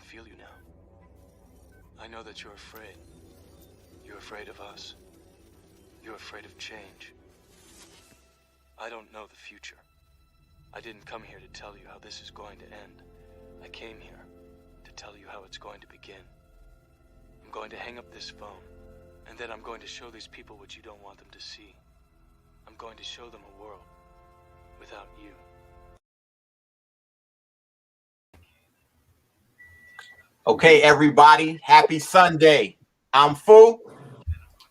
feel you now. I know that you're afraid. You're afraid of us. You're afraid of change. I don't know the future. I didn't come here to tell you how this is going to end. I came here to tell you how it's going to begin. I'm going to hang up this phone, and then I'm going to show these people what you don't want them to see. I'm going to show them a world without you. Okay, everybody, happy Sunday. I'm Fu.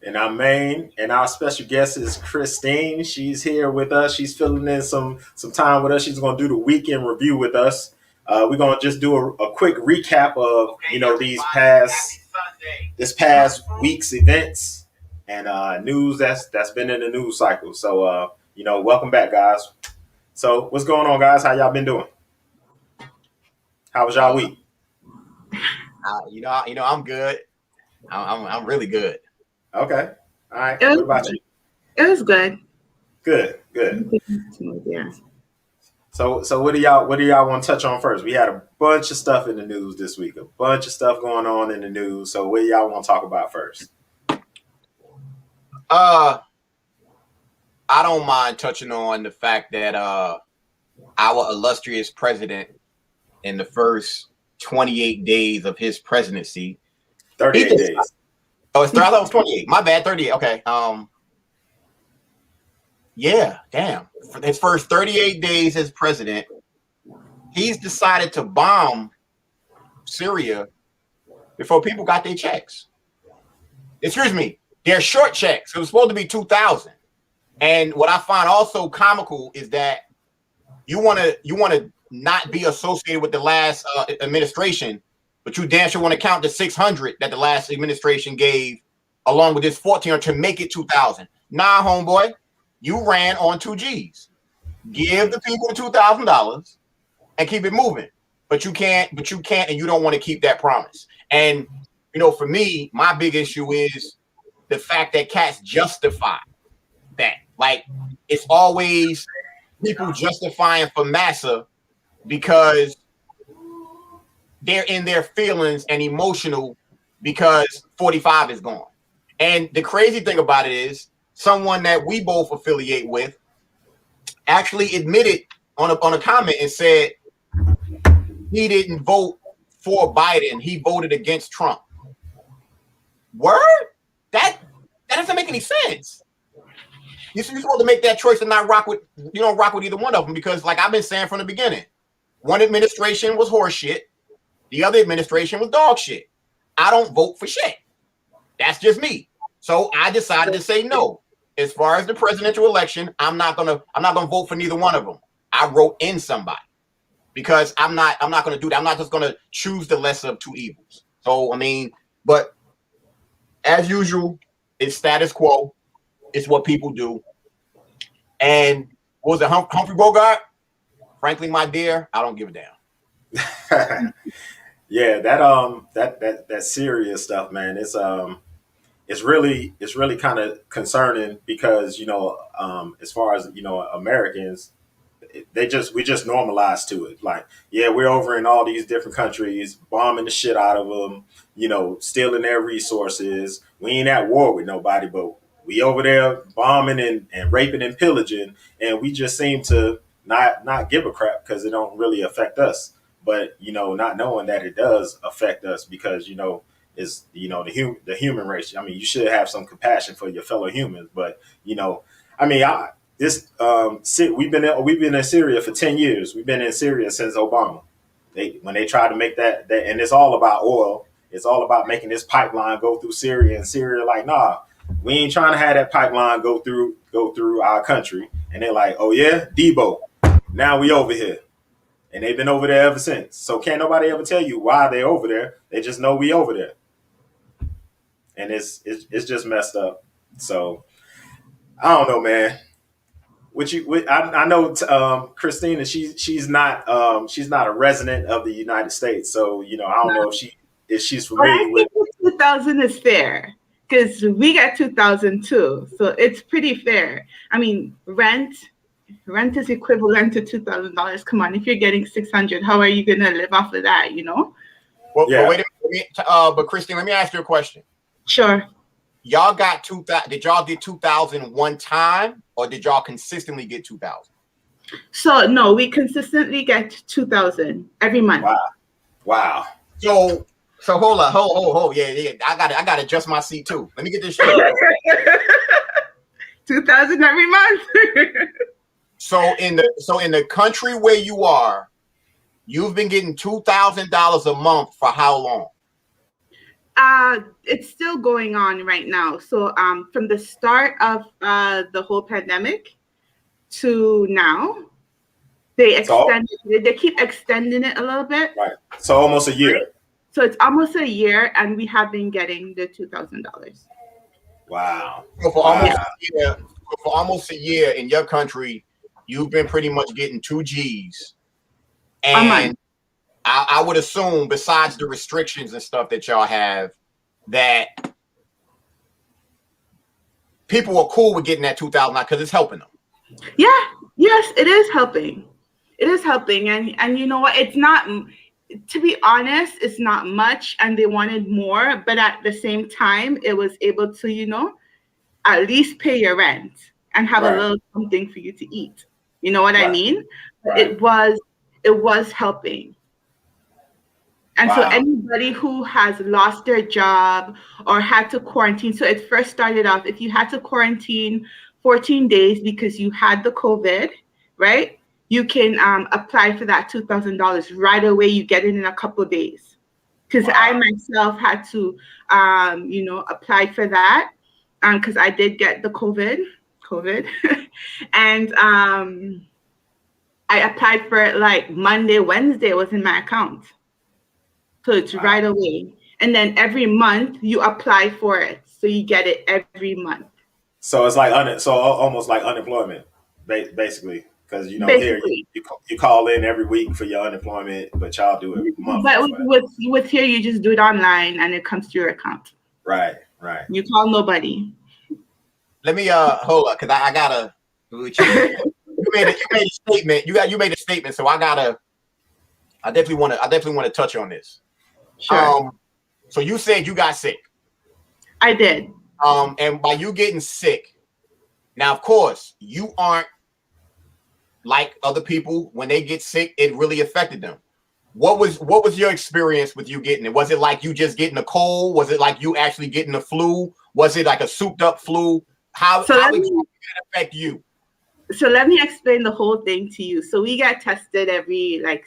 And I'm Maine, and our special guest is Christine. She's here with us. She's filling in some time with us. She's going to do the weekend review with us. We're going to just do a quick recap of this past week's events and news that's been in the news cycle. So welcome back, guys. So what's going on, guys? How y'all been doing? How was y'all week? I'm good. I'm really good. Okay. All right. What about you? It was good. Good. Yeah. So what do y'all want to touch on first? We had a bunch of stuff in the news this week, a bunch of stuff going on in the news. So what do y'all want to talk about first? I don't mind touching on the fact that our illustrious president, in the first 28 days of his presidency, 38 days. Oh, I thought it was 28. My bad, 38. Okay. Yeah, damn. For his first 38 days as president, he's decided to bomb Syria before people got their checks. Excuse me, their short checks. It was supposed to be 2,000. And what I find also comical is that you want to not be associated with the last administration, but you damn sure want to count the 600 that the last administration gave along with this 1,400 to make it 2,000. Nah, homeboy, you ran on 2 G's. Give the people the $2,000 and keep it moving. But you can't, and you don't want to keep that promise. And for me, my big issue is the fact that cats justify that. Like, it's always people justifying for massa because they're in their feelings and emotional because 45 is gone. And the crazy thing about it is someone that we both affiliate with actually admitted on a comment and said he didn't vote for Biden. He voted against Trump. Word? That doesn't make any sense. You're supposed to make that choice and not rock with either one of them because, like I've been saying from the beginning, one administration was horse shit. The other administration was dog shit. I don't vote for shit. That's just me. So I decided to say no. As far as the presidential election, I'm not gonna vote for neither one of them. I wrote in somebody because I'm not gonna do that. I'm not just gonna choose the lesser of two evils. So but as usual, it's status quo. It's what people do. And what was it, Humphrey Bogart? Frankly, my dear, I don't give a damn. Yeah, that serious stuff, man. It's really kind of concerning because as far as Americans, we just normalized to it. Like, yeah, we're over in all these different countries, bombing the shit out of them, stealing their resources. We ain't at war with nobody, but we over there bombing and raping and pillaging, and we just seem to not give a crap because it don't really affect us. But not knowing that it does affect us because is the human race. I mean, you should have some compassion for your fellow humans. But we've been in Syria for 10 years. We've been in Syria since Obama. When they tried to make that, and it's all about oil. It's all about making this pipeline go through Syria, and Syria like, nah, we ain't trying to have that pipeline go through our country. And they're like, oh yeah, Debo, now we over here. And they've been over there ever since. So can't nobody ever tell you why they're over there. They just know we over there. And it's just messed up. So I don't know, man. I know Christina. She's not a resident of the United States. So I don't know if she's familiar with. 2,000 is fair because we got 2,000 too. So it's pretty fair. I mean, rent is equivalent to $2,000. Come on, if you're getting 600, how are you gonna live off of that? Well, but Yeah. wait a minute. But Christine, let me ask you a question. Sure. Y'all got 2000? Did y'all get 2000 one time, or did y'all consistently get 2000? So no, we consistently get 2,000 every month. Wow. So hold on, hold. Yeah. I gotta adjust my seat too. Let me get this straight. 2,000 every month. So in the country where you are, you've been getting $2,000 a month for how long? It's still going on right now. So from the start of the whole pandemic to now, they keep extending it a little bit. Right. So almost a year. Right? So it's almost a year, and we have been getting the $2,000. Wow. So for almost a year in your country, you've been pretty much getting 2 G's. A month. And I would assume, besides the restrictions and stuff that y'all have, that people are cool with getting that 2,000 because it's helping them. Yeah. Yes, it is helping. It is helping, and you know what? It's not. To be honest, it's not much, and they wanted more, but at the same time, it was able to, at least pay your rent and have a little something for you to eat. You know what I mean? Right. It was helping. And so anybody who has lost their job or had to quarantine, so it first started off, if you had to quarantine 14 days because you had the COVID, right? You can apply for that $2,000 right away. You get it in a couple of days. Because I myself had to, apply for that because I did get the COVID, and I applied for it like Monday, Wednesday was in my account. So it's right away. And then every month you apply for it. So you get it every month. So it's like almost like unemployment, basically, because here you call in every week for your unemployment, but y'all do it monthly. But with here you just do it online and it comes to your account. Right. You call nobody. Let me hold up, because I gotta. You made a statement. You made a statement, so I definitely want to touch on this. Sure. So you said you got sick. I did. And by you getting sick, now of course you aren't like other people. When they get sick, it really affected them. What was your experience with you getting it? Was it like you just getting a cold? Was it like you actually getting the flu? Was it like a souped up flu? How exactly did that affect you? So let me explain the whole thing to you. So we got tested every, at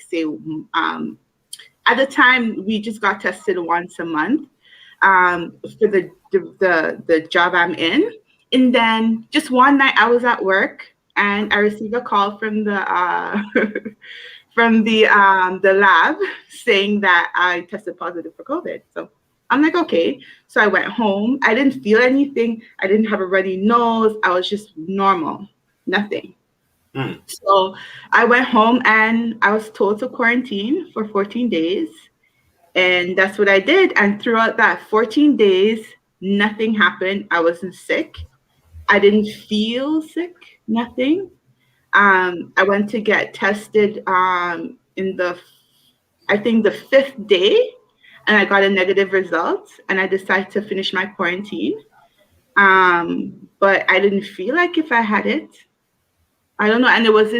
the time we just got tested once a month for the job I'm in. And then just one night I was at work and I received a call from the the lab saying that I tested positive for COVID. So I'm like, okay. So I went home. I didn't feel anything. I didn't have a runny nose. I was just normal, nothing. So I went home and I was told to quarantine for 14 days. And that's what I did. And throughout that 14 days, nothing happened. I wasn't sick. I didn't feel sick, nothing. I went to get tested in the 5th day, and I got a negative result, and I decided to finish my quarantine. But I didn't feel like if I had it. I don't know. And it was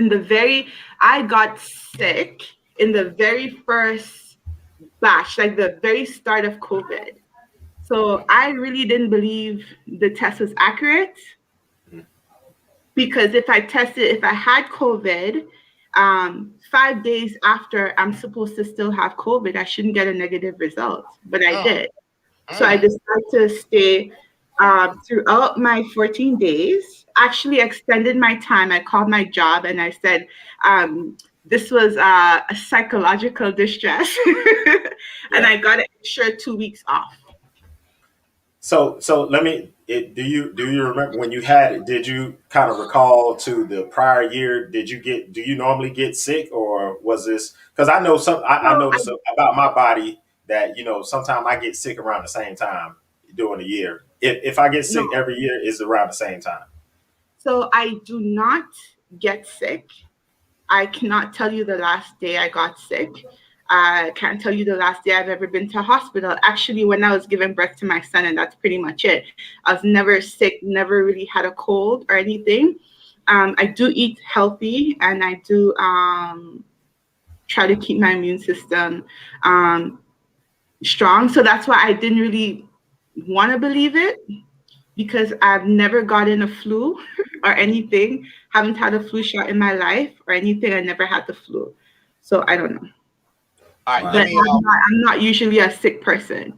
I got sick in the very first batch, like the very start of COVID. So I really didn't believe the test was accurate. Because if I had COVID, 5 days after I'm supposed to still have COVID, I shouldn't get a negative result, but I did. So I decided to stay throughout my 14 days, actually extended my time. I called my job and I said, this was a psychological distress. And I got an extra 2 weeks off. So let me. Do you remember when you had it? Did you kind of recall to the prior year? Do you normally get sick, or was this? Because I know I noticed about my body that sometimes I get sick around the same time during the year. If I get sick every year, it's around the same time. So I do not get sick. I cannot tell you the last day I got sick. I can't tell you the last day I've ever been to a hospital. Actually, when I was giving birth to my son, and that's pretty much it. I was never sick, never really had a cold or anything. I do eat healthy, and I do try to keep my immune system strong. So that's why I didn't really want to believe it, because I've never gotten a flu or anything. Haven't had a flu shot in my life or anything. I never had the flu. So I don't know. All right, Wow. But I'm not usually a sick person.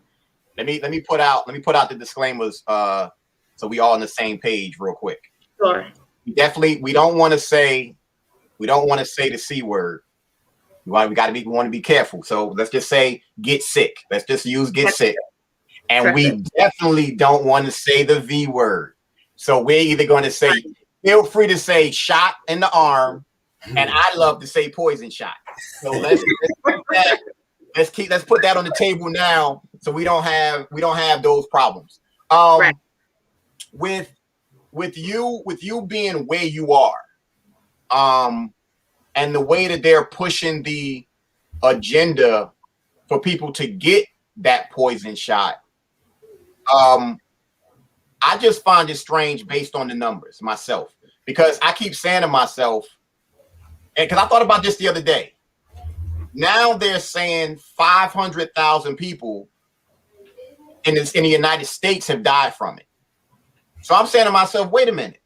let me put out the disclaimers so we all on the same page real quick. Sure. We don't want to say the C word. We want to be careful. So let's just say get sick. Let's just use get sick. And we definitely don't want to say the V word. So we're either going to say, feel free to say shot in the arm, and I love to say poison shot. So let's put that on the table now, so we don't have those problems. Right. With you being where you are, and the way that they're pushing the agenda for people to get that poison shot, I just find it strange based on the numbers myself, because I keep saying to myself, and because I thought about this the other day, now they're saying 500,000 people in the United States have died from it. So I'm saying to myself, wait a minute.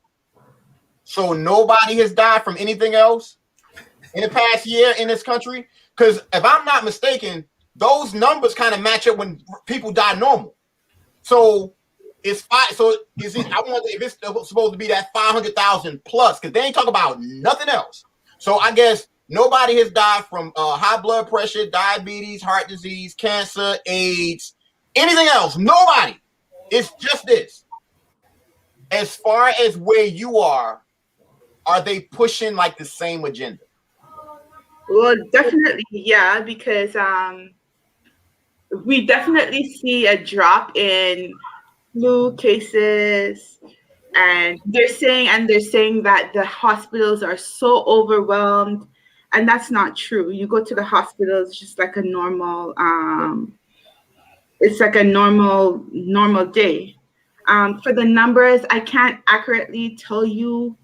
So nobody has died from anything else in the past year in this country? Because if I'm not mistaken, those numbers kind of match up when people die normal. So it's fine. So is it? I wonder if it's supposed to be that 500,000 plus, because they ain't talking about nothing else. So I guess nobody has died from high blood pressure, diabetes, heart disease, cancer, AIDS, anything else. Nobody. It's just this. As far as where you are they pushing like the same agenda? Well, definitely, yeah, because we definitely see a drop in flu cases, and they're saying that the hospitals are so overwhelmed, and that's not true. You go to the hospitals, it's just like a normal it's like a normal day. For the numbers, I can't accurately tell you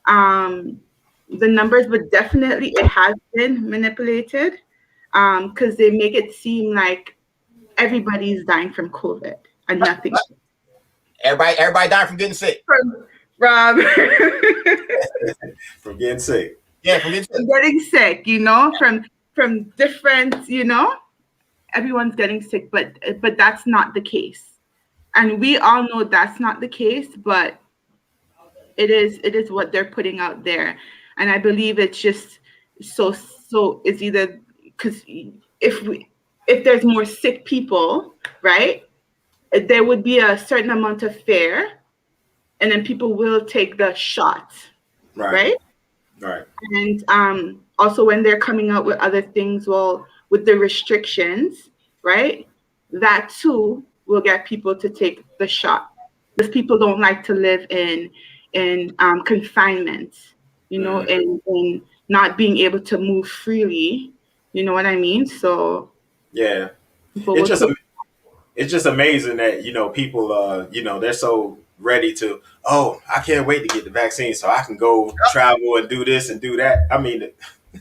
the numbers, but definitely it has been manipulated, because they make it seem like everybody's dying from COVID and nothing. Everybody dying from getting sick. From From getting sick. Yeah, from getting sick. getting sick, from different, everyone's getting sick, but that's not the case. And we all know that's not the case, but it is what they're putting out there. And I believe it's just so it's either because if there's more sick people, right, there would be a certain amount of fear, and then people will take the shot, right? And also when they're coming out with other things, well, with the restrictions, right, that too will get people to take the shot, because people don't like to live in confinement, and not being able to move freely. You know what I mean? So yeah, it's just amazing that people they're so ready to, oh, I can't wait to get the vaccine so I can go travel and do this and do that. I mean,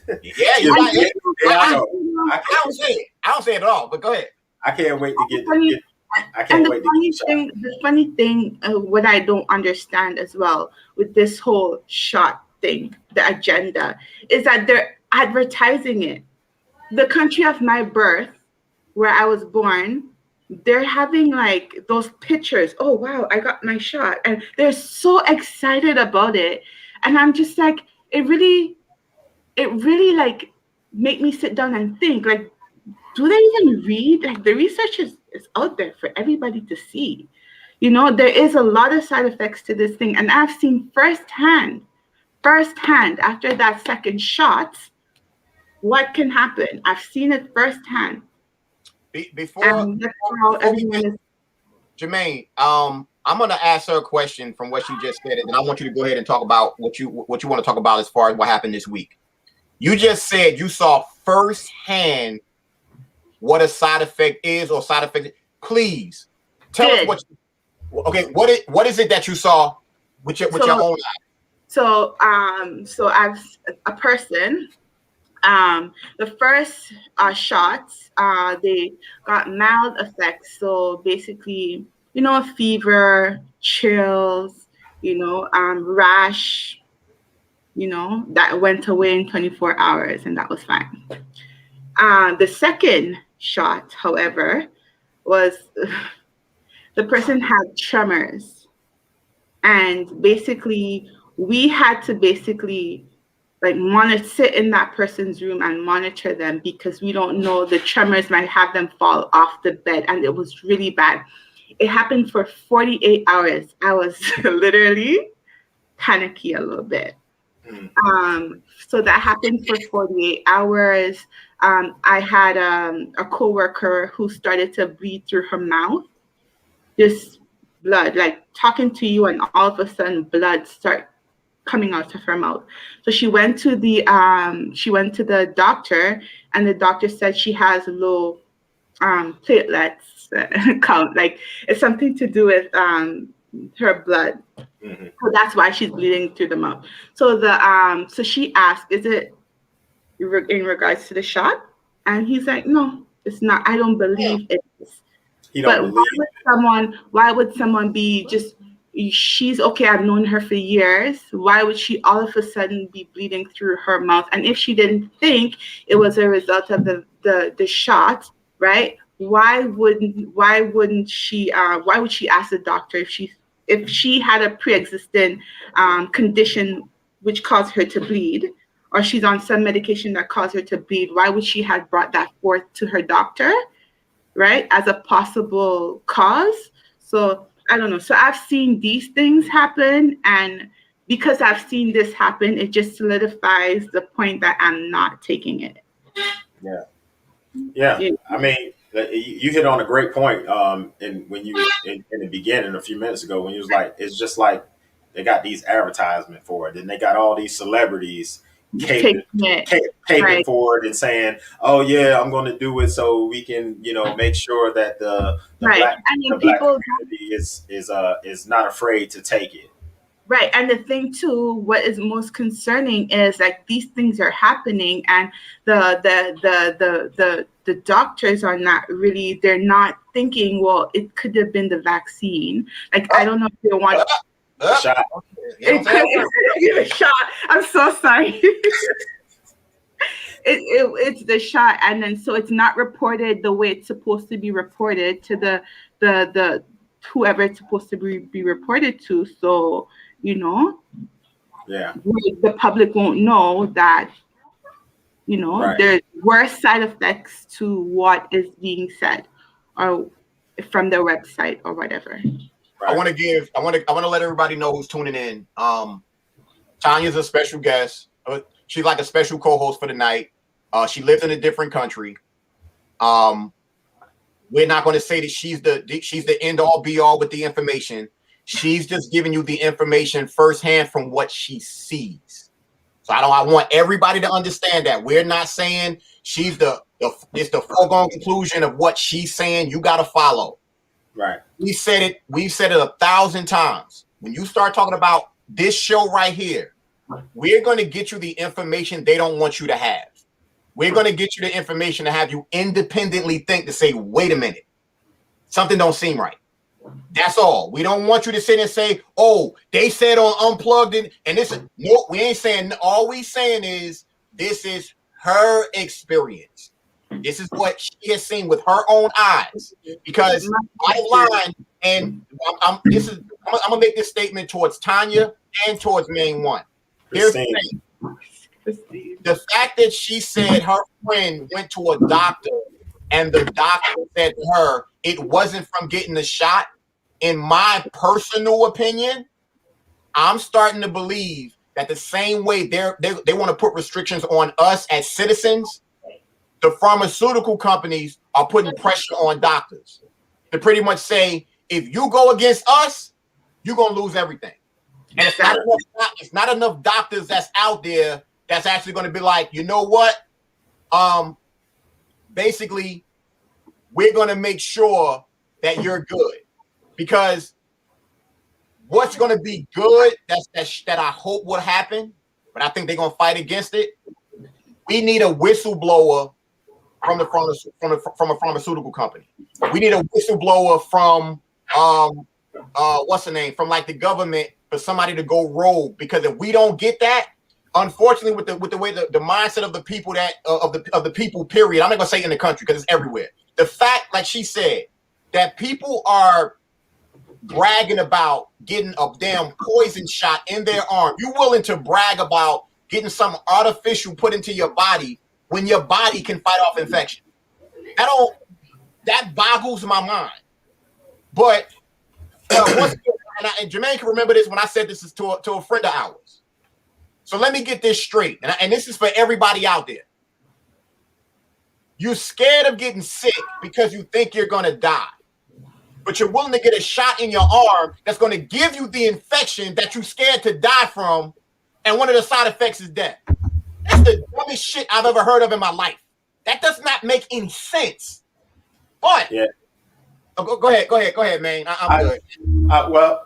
yeah, you're right. I know. I don't say it at all, but go ahead. I can't wait to get the funny thing, what I don't understand as well with this whole shot thing, the agenda, is that they're advertising it. The country of my birth, where I was born, they're having like those pictures. Oh wow, I got my shot, and they're so excited about it. And I'm just like, it really like make me sit down and think, like, do they even read? Like, the research is out there for everybody to see. There is a lot of side effects to this thing, and I've seen firsthand after that second shot what can happen. I've seen it firsthand. Jermaine, I'm going to ask her a question from what you just said, and then I want you to go ahead and talk about what you want to talk about as far as what happened this week. You just said you saw firsthand what a side effect is or side effect? Please tell us Did. what. Okay, what is it that you saw with your own eyes? So as a person, the first shots, they got mild effects. So basically, a fever, chills, rash, that went away in 24 hours, and that was fine. The second shot, however, was the person had tremors, and basically we had to like sit in that person's room and monitor them, because we don't know, the tremors might have them fall off the bed, and it was really bad. It happened for 48 hours. I was literally panicky a little bit. So that happened for 48 hours. I had a coworker who started to bleed through her mouth, just blood, like talking to you, and all of a sudden blood start coming out of her mouth. So she went to the doctor, and the doctor said she has low platelets count. Like, it's something to do with her blood. Mm-hmm. So that's why she's bleeding through the mouth. So so she asked, is it in regards to the shot? And he's like, no, it's not. I don't believe it is. He don't But believe. why would someone be just, she's okay, I've known her for years. Why would she all of a sudden be bleeding through her mouth? And if she didn't think it was a result of the shot, right? Why would she ask the doctor if she had a pre-existing condition which caused her to bleed, or she's on some medication that caused her to bleed? Why would she have brought that forth to her doctor, right, as a possible cause? So I don't know. So I've seen these things happen, and because I've seen this happen, it just solidifies the point that I'm not taking it. Yeah. I mean, you hit on a great point. And when you in the beginning a few minutes ago, when you was like, it's just like they got these advertisement for it, and they got all these celebrities Taking it, right. for it and saying, "Oh yeah, I'm going to do it so we can, make sure that the Right. black I mean, the black people, community is not afraid to take it." right. And the thing too, what is most concerning is, like, these things are happening, and the doctors are not really, they're not thinking, well, it could have been the vaccine. Like, I don't know if they want Shot. it could give a shot. I'm so sorry. It's the shot, and then so it's not reported the way it's supposed to be reported to the whoever it's supposed to be reported to. So Yeah. the public won't know that Right. there's worse side effects to what is being said, or from their website or whatever. I want to let everybody know who's tuning in. Tanya's a special guest. She's like a special co-host for the night. She lives in a different country. We're not going to say that she's the end all be all with the information. She's just giving you the information firsthand from what she sees. So I want everybody to understand that we're not saying she's it's the foregone conclusion of what she's saying. You got to follow. Right. We've said it 1,000 times. When you start talking about this show right here, we're going to get you the information they don't want you to have. We're going to get you the information to have you independently think, to say, wait a minute, something don't seem right. That's all. We don't want you to sit and say, oh, they said on Unplugged and this. No, we ain't saying. All we saying is this is her experience. This is what she has seen with her own eyes. Because bottom line, and I'm gonna make this statement towards Tanya and towards Main One. Here's the thing. The fact that she said her friend went to a doctor and the doctor said to her it wasn't from getting the shot, in my personal opinion, I'm starting to believe that the same way they want to put restrictions on us as citizens, the pharmaceutical companies are putting pressure on doctors to pretty much say, if you go against us, you're going to lose everything. And it's not enough doctors that's out there that's actually going to be like, you know what? Basically, we're going to make sure that you're good. Because what's going to be good, that I hope will happen, but I think they're going to fight against it. We need a whistleblower from a pharmaceutical company. We need a whistleblower from what's the name? From like the government, for somebody to go rogue. Because if we don't get that, unfortunately, with the way the mindset of the people that of the people, period. I'm not gonna say in the country because it's everywhere. The fact, like she said, that people are bragging about getting a damn poison shot in their arm. You're willing to brag about getting some artificial put into your body when your body can fight off infection. That boggles my mind. But and Jermaine can remember this when I said this is to a friend of ours. So let me get this straight, and this is for everybody out there. You're scared of getting sick because you think you're going to die. But you're willing to get a shot in your arm that's going to give you the infection that you're scared to die from, and one of the side effects is death. That's the dumbest shit I've ever heard of in my life. That does not make any sense. But yeah. Go ahead, man. I'm good. Well,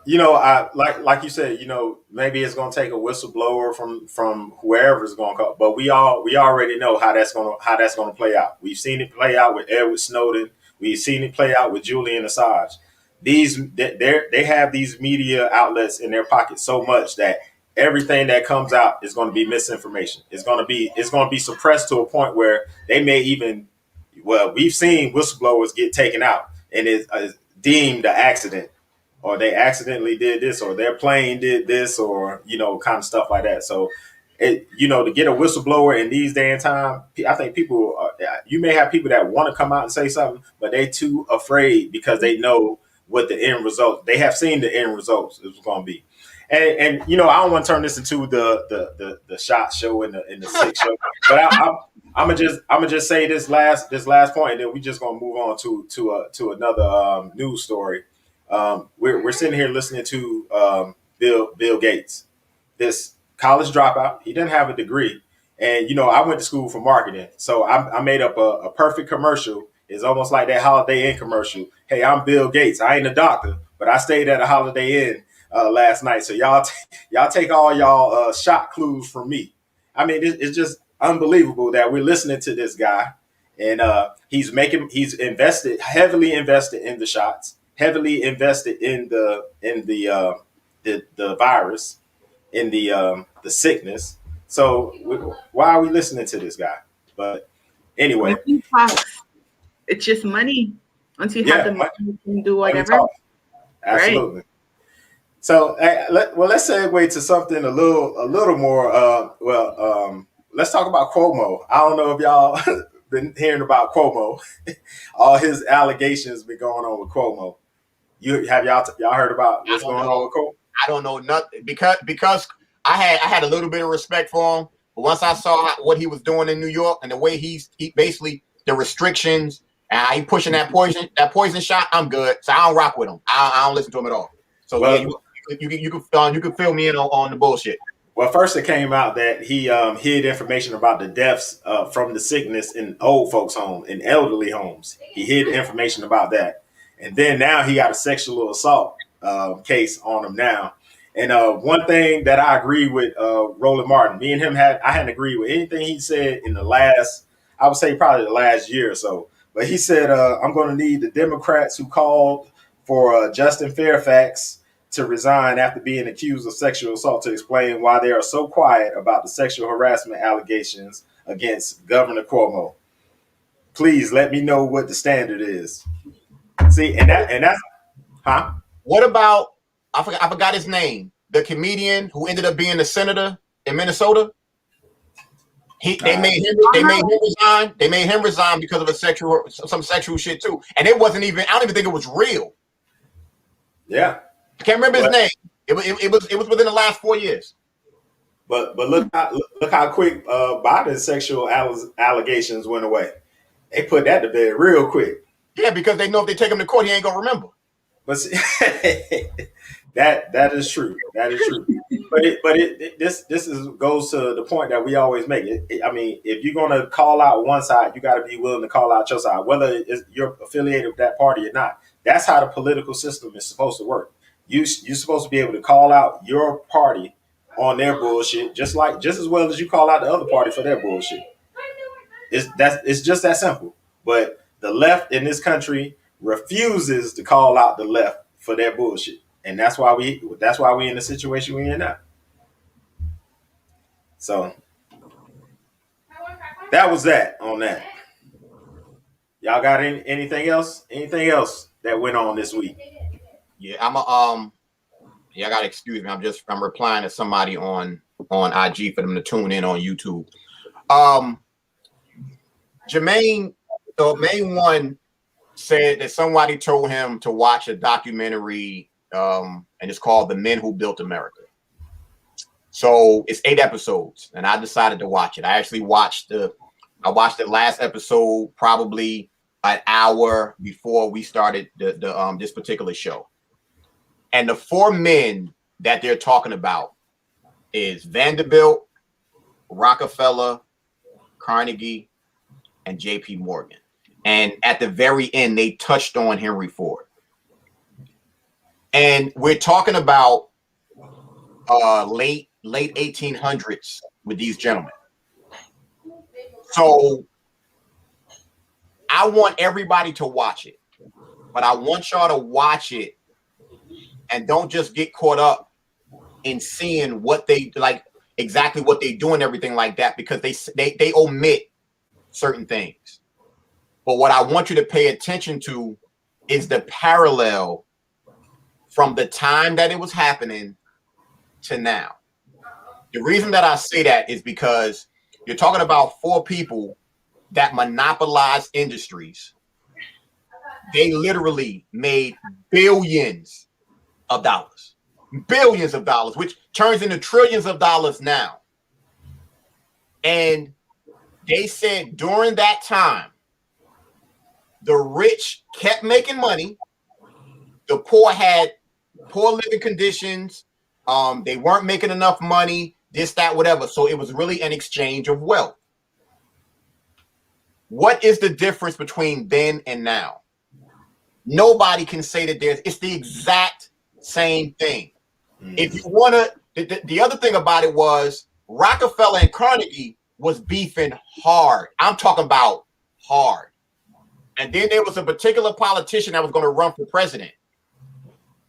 like you said, maybe it's going to take a whistleblower from whoever's going to come. But we already know how that's going to play out. We've seen it play out with Edward Snowden. We've seen it play out with Julian Assange. They have these media outlets in their pocket so much that everything that comes out is going to be misinformation. It's going to be suppressed to a point where they may even. Well, we've seen whistleblowers get taken out, and it's deemed an accident, or they accidentally did this, or their plane did this, or kind of stuff like that. So, to get a whistleblower in these day and time, I think you may have people that want to come out and say something, but they too afraid because they know what the end result. They have seen the end results is going to be. And I don't want to turn this into the shot show and the sick show, but I'm gonna just say this last point, and then we just gonna move on to another news story. We're sitting here listening to Bill Gates, this college dropout. He didn't have a degree, and I went to school for marketing, so I made up a perfect commercial. It's almost like that Holiday Inn commercial. Hey, I'm Bill Gates. I ain't a doctor, but I stayed at a Holiday Inn last night. So y'all take all y'all shot clues from me. I mean, it's just unbelievable that we're listening to this guy, and he's heavily invested in the shots, heavily invested in the virus, in the sickness. So why are we listening to this guy? But anyway, it's just money. Once you have the money, you can do whatever. Absolutely. Right. So let's segue to something a little more. Let's talk about Cuomo. I don't know if y'all been hearing about Cuomo. All his allegations been going on with Cuomo. Y'all heard about what's going on with Cuomo? I don't know nothing because I had a little bit of respect for him, but once I saw what he was doing in New York and the way he basically the restrictions and he pushing that poison shot, I'm good. So I don't rock with him. I don't listen to him at all. So you can fill me in on the bullshit. Well, first it came out that he hid information about the deaths from the sickness in old folks' homes, in elderly homes. He hid information about that. And then now he got a sexual assault case on him now. And one thing that I agree with Roland Martin, me and him I hadn't agreed with anything he said in the last, I would say probably the last year or so. But he said, I'm going to need the Democrats who called for Justin Fairfax to resign after being accused of sexual assault to explain why they are so quiet about the sexual harassment allegations against Governor Cuomo. Please let me know what the standard is. See, and that's What about I forgot his name, the comedian who ended up being the senator in Minnesota? They made him resign. They made him resign because of some sexual shit too, and it wasn't even. I don't even think it was real. Yeah. I can't remember his name. It was within the last 4 years. But look how quick Biden's sexual allegations went away. They put that to bed real quick. Yeah, because they know if they take him to court, he ain't gonna remember. But see, That is true. That is true. This is goes to the point that we always make. I mean, if you're gonna call out one side, you got to be willing to call out your side, whether you're affiliated with that party or not. That's how the political system is supposed to work. You're supposed to be able to call out your party on their bullshit, just as well as you call out the other party for their bullshit. It's just that simple. But the left in this country refuses to call out the left for their bullshit, and that's why we in the situation we're in now. So that was that on that. Y'all got anything else? Anything else that went on this week? Yeah, I gotta excuse me. I'm replying to somebody on IG for them to tune in on YouTube. Jermaine, the main one, said that somebody told him to watch a documentary, and it's called "The Men Who Built America." So it's 8 episodes, and I decided to watch it. I actually watched the last episode probably an hour before we started the this particular show. And the 4 men that they're talking about is Vanderbilt, Rockefeller, Carnegie, and J.P. Morgan. And at the very end, they touched on Henry Ford. And we're talking about late 1800s with these gentlemen. So I want everybody to watch it, but I want y'all to watch it and don't just get caught up in seeing what they like, exactly what they do and everything like that, because they omit certain things. But what I want you to pay attention to is the parallel from the time that it was happening to now. The reason that I say that is because you're talking about 4 people that monopolize industries. They literally made billions of dollars, which turns into trillions of dollars now. And they said during that time, the rich kept making money. The poor had poor living conditions. They weren't making enough money, this, that, whatever. So it was really an exchange of wealth. What is the difference between then and now? Nobody can say that it's the exact same thing. If you want to, the other thing about it was Rockefeller and Carnegie was beefing hard. I'm talking about hard. And then there was a particular politician that was going to run for president.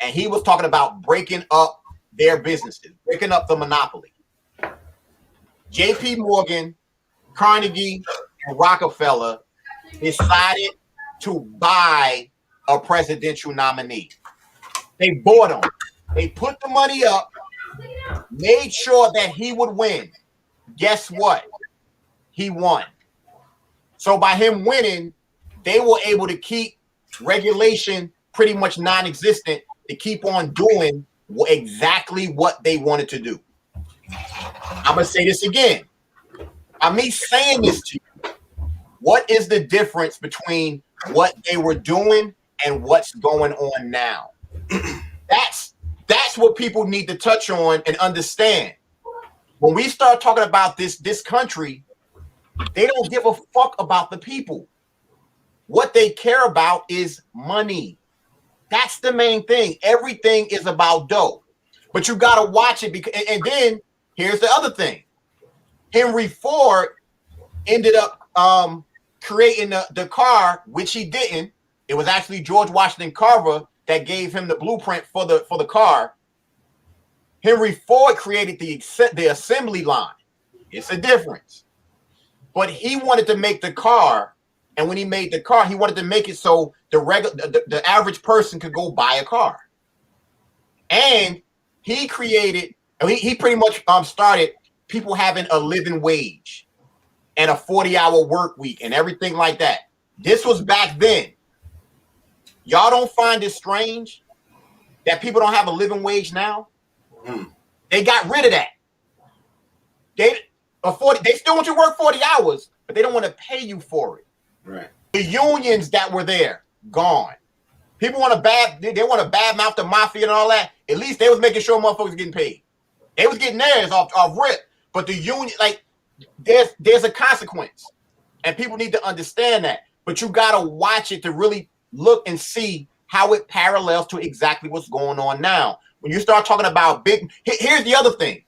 And he was talking about breaking up their businesses, breaking up the monopoly. J.P. Morgan, Carnegie, and Rockefeller decided to buy a presidential nominee. They bought him. They put the money up, made sure that he would win. Guess what? He won. So by him winning, they were able to keep regulation pretty much non-existent, to keep on doing exactly what they wanted to do. I'm going to say this again. By me saying this to you, what is the difference between what they were doing and what's going on now? That's what people need to touch on and understand. When we start talking about this country, they don't give a fuck about the people. What they care about is money. That's the main thing. Everything is about dough. But you got to watch it. And then here's the other thing. Henry Ford ended up creating the car, which he didn't. It was actually George Washington Carver that gave him the blueprint for the car. Henry Ford created the assembly line. It's a difference. But he wanted to make the car, and when he made the car, he wanted to make it so the average person could go buy a car. And he created, he pretty much started people having a living wage and a 40-hour work week and everything like that. This was back then. Y'all don't find it strange that people don't have a living wage now? They got rid of that. They still want you to work 40 hours, but they don't want to pay you for it. Right. The unions that were there, gone. People want to they want to badmouth the mafia and all that. At least they was making sure motherfuckers getting paid. They was getting theirs off rip. But the union, like, there's a consequence. And people need to understand that. But you gotta watch it to really look and see how it parallels to exactly what's going on now. When you start talking about here's the other thing.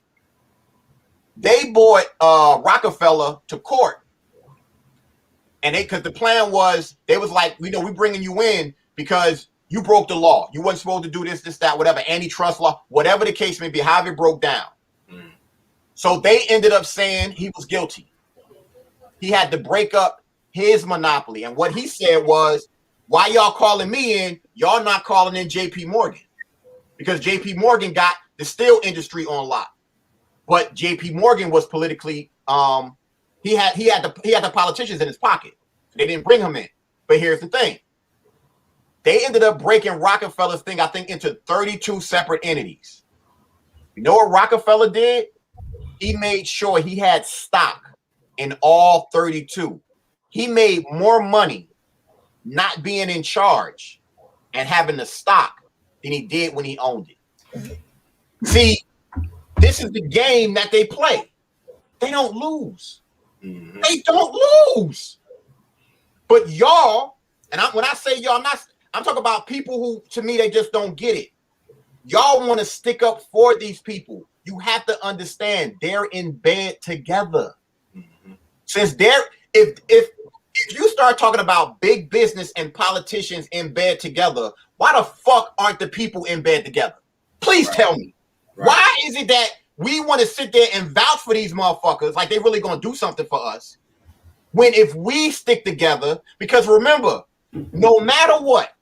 They brought Rockefeller to court. And because the plan was, they was like, we bringing you in because you broke the law. You wasn't supposed to do this, that, whatever, antitrust law, whatever the case may be, however it broke down. Mm. So they ended up saying he was guilty. He had to break up his monopoly. And what he said was, why y'all calling me in? Y'all not calling in JP Morgan. Because JP Morgan got the steel industry on lock. But JP Morgan was politically, he had the politicians in his pocket. They didn't bring him in. But here's the thing. They ended up breaking Rockefeller's thing, I think, into 32 separate entities. You know what Rockefeller did? He made sure he had stock in all 32. He made more money not being in charge and having the stock than he did when he owned it. See, this is the game that they play. They don't lose. Mm-hmm. They don't lose. But y'all, and when I say y'all, I'm talking about people who, to me, they just don't get it. Y'all want to stick up for these people. You have to understand they're in bed together. Mm-hmm. Since if you start talking about big business and politicians in bed together, why the fuck aren't the people in bed together? Please tell me. Right. Why is it that we want to sit there and vouch for these motherfuckers like they really going to do something for us? When if we stick together, because remember, no matter what,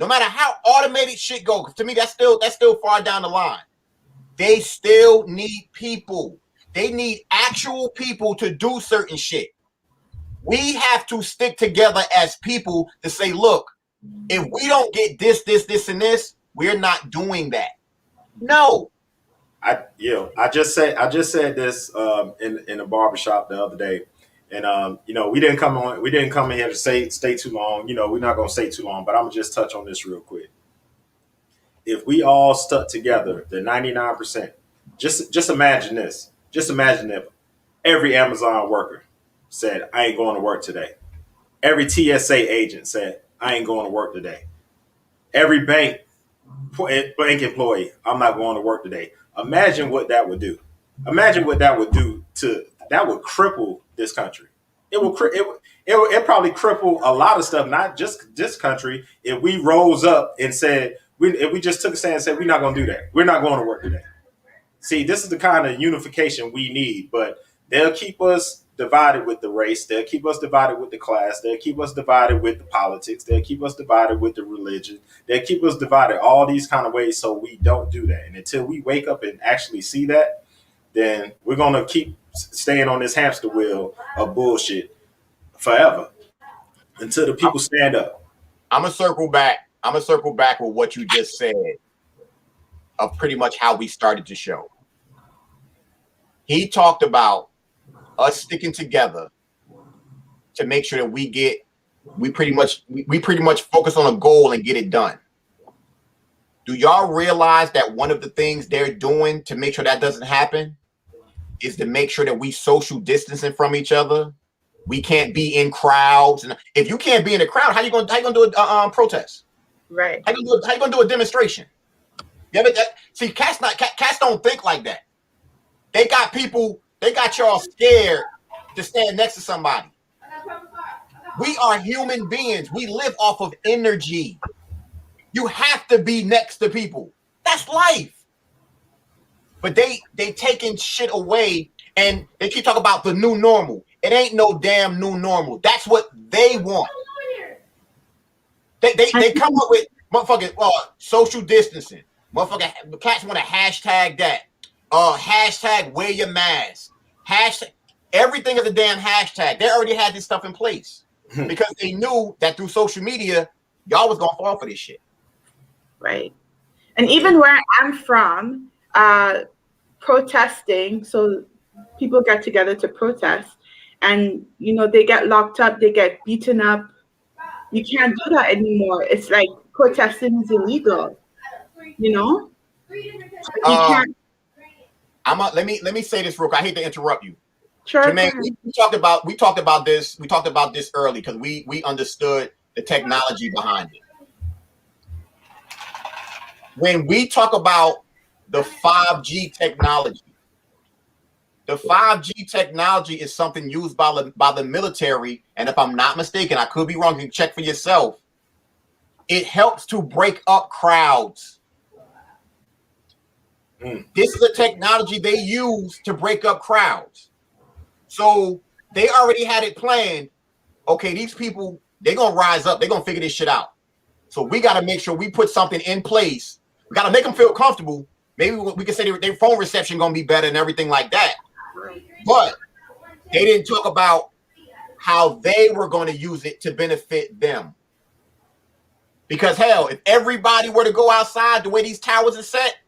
no matter how automated shit goes, to me, that's still far down the line. They still need people. They need actual people to do certain shit. We have to stick together as people to say, look, if we don't get this, and this, we're not doing that. No. I just said this in a barbershop the other day. And we didn't come in here to stay too long. We're not gonna stay too long, but I'm gonna just touch on this real quick. If we all stuck together, the 99%, just imagine this. Just imagine if every Amazon worker said, I ain't going to work today. Every TSA agent said, I ain't going to work today. Every bank employee, I'm not going to work today. Imagine what that would do. Imagine what that would do that would cripple this country. It probably cripple a lot of stuff, not just this country. If we rose up and said, if we just took a stand and said, we're not going to do that. We're not going to work today. See, this is the kind of unification we need, but they'll keep us divided with the race. They'll keep us divided with the class. They'll keep us divided with the politics. They'll keep us divided with the religion. They'll keep us divided all these kind of ways, so we don't do that. And until we wake up and actually see that, then we're going to keep staying on this hamster wheel of bullshit forever until the people stand up. I'm going to circle back with what you just said of pretty much how we started the show. He talked about us sticking together to make sure that we pretty much focus on a goal and get it done. Do y'all realize that one of the things they're doing to make sure that doesn't happen is to make sure that we social distancing from each other? We can't be in crowds, and if you can't be in a crowd, how you gonna do a protest? Right. How you gonna do a demonstration? See, cats don't think like that. They got y'all scared to stand next to somebody. We are human beings. We live off of energy. You have to be next to people. That's life. But they taking shit away, and they keep talking about the new normal. It ain't no damn new normal. That's what they want. They come up with motherfucking social distancing. Motherfucking cats want to hashtag that. Hashtag wear your mask. Hashtag everything is a damn hashtag. They already had this stuff in place because they knew that through social media, y'all was gonna fall for this shit. Right. And even where I'm from, protesting, so people get together to protest, and they get locked up, they get beaten up. You can't do that anymore. It's like protesting is illegal. You know, you can't. Let me say this real quick. I hate to interrupt you. Sure. Jermaine, we talked about this early because we understood the technology behind it. When we talk about the 5G technology, the 5G technology is something used by the military, and if I'm not mistaken, I could be wrong, you can check for yourself. It helps to break up crowds. This is a technology they use to break up crowds. So they already had it planned. Okay, these people, they're going to rise up. They're going to figure this shit out. So we got to make sure we put something in place. We got to make them feel comfortable. Maybe we can say their phone reception going to be better and everything like that. But they didn't talk about how they were going to use it to benefit them. Because hell, if everybody were to go outside the way these towers are set,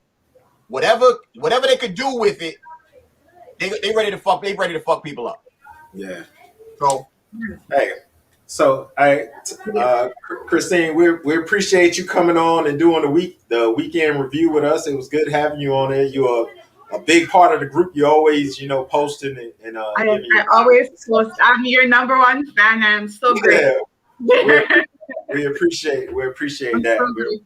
whatever they could do with it, they ready to fuck people up. Yeah. So hey, so Christine, we appreciate you coming on and doing the weekend review with us. It was good having you on there. You're a big part of the group. You always, posting and I always post. I'm your number one fan. I'm so grateful. Yeah. we appreciate that.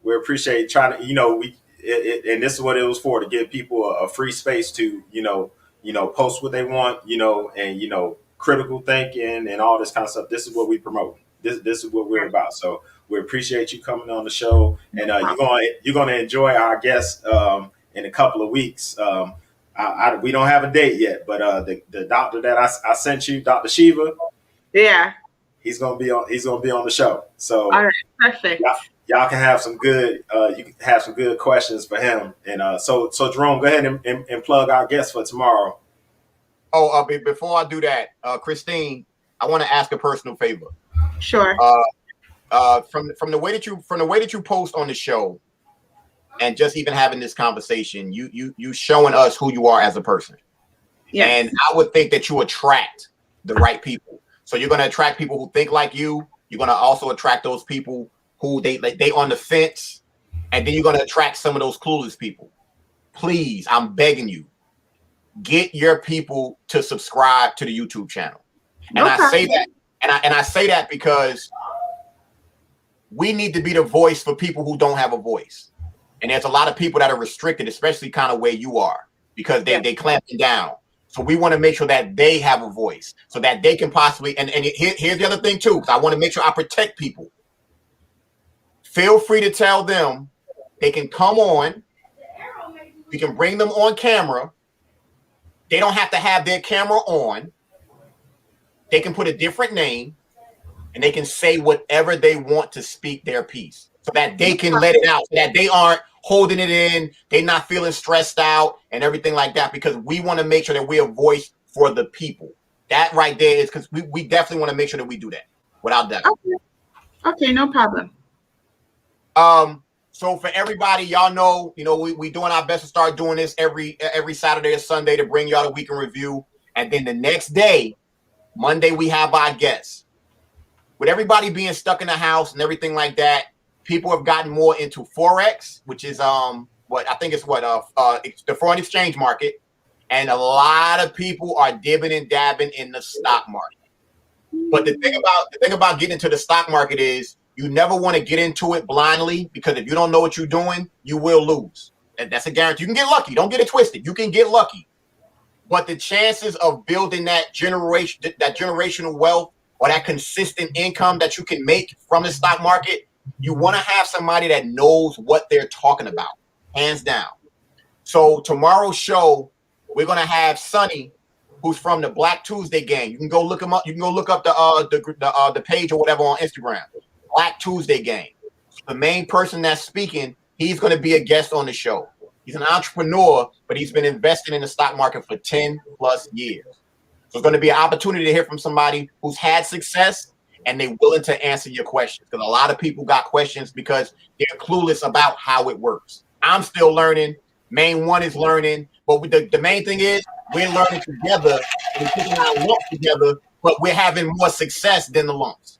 We appreciate trying to, and this is what it was for, to give people a free space to, post what they want, and, critical thinking and all this kind of stuff. This is what we promote. This is what we're about. So we appreciate you coming on the show, and you're going to enjoy our guest in a couple of weeks. We don't have a date yet, but the doctor that I sent you, Dr. Shiva, yeah, he's gonna be on the show. So all right, perfect. Y'all can have some good you can have some good questions for him. And so Jerome, go ahead and plug our guest for tomorrow. Before I do that, Christine, I want to ask a personal favor. Sure. From the way that you post on the show, and just even having this conversation, you showing us who you are as a person. Yes. And I would think that you attract the right people. So you're going to attract people who think like you. You're going to also attract those people who they on the fence, and then you're going to attract some of those clueless people. Please, I'm begging you, get your people to subscribe to the YouTube channel. And I say that, and I say that because we need to be the voice for people who don't have a voice. And there's a lot of people that are restricted, especially kind of where you are, because they clamping down. So we want to make sure that they have a voice, so that they can possibly, and here's the other thing too, because I want to make sure I protect people. Feel free to tell them they can come on. We can bring them on camera. They don't have to have their camera on. They can put a different name, and they can say whatever they want to speak their piece, so that they can let it out, so that they aren't holding it in, they're not feeling stressed out and everything like that, because we want to make sure that we're a voice for the people. That right there is because we definitely want to make sure that we do that without doubt. Okay, no problem. So for everybody, y'all know, we doing our best to start doing this every Saturday or Sunday to bring y'all a weekend review. And then the next day, Monday, we have our guests. With everybody being stuck in the house and everything like that, people have gotten more into Forex, which is it's the foreign exchange market, and a lot of people are dibbing and dabbing in the stock market. But the thing about getting into the stock market is you never want to get into it blindly, because if you don't know what you're doing, you will lose. And that's a guarantee. You can get lucky. Don't get it twisted. You can get lucky, but the chances of building that generational wealth or that consistent income that you can make from the stock market, you want to have somebody that knows what they're talking about, hands down. So tomorrow's show, we're going to have Sonny, who's from the Black Tuesday gang. You can go look him up. You can go look up the page or whatever on Instagram. Black Tuesday gang. So the main person that's speaking, he's going to be a guest on the show. He's an entrepreneur, but he's been investing in the stock market for 10 plus years. So it's going to be an opportunity to hear from somebody who's had success and they're willing to answer your questions. Because a lot of people got questions because they're clueless about how it works. I'm still learning. Main one is learning. But the main thing is we're learning together and we're picking our lumps together, but we're having more success than the lumps.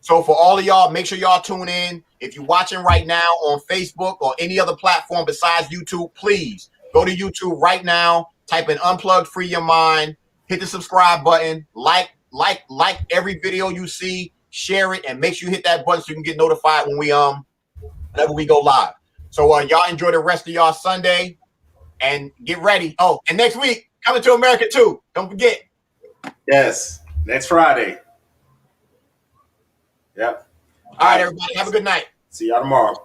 So for all of y'all, make sure y'all tune in. If you're watching right now on Facebook or any other platform besides YouTube, please go to YouTube right now, type in Unplugged Free Your Mind, hit the subscribe button, like every video you see, share it, and make sure you hit that button so you can get notified when we whenever we go live. So y'all enjoy the rest of y'all Sunday and get ready. Oh, and next week, Coming to America 2. Don't forget. Yes, next Friday. Yep. All right, everybody. Have a good night. See y'all tomorrow.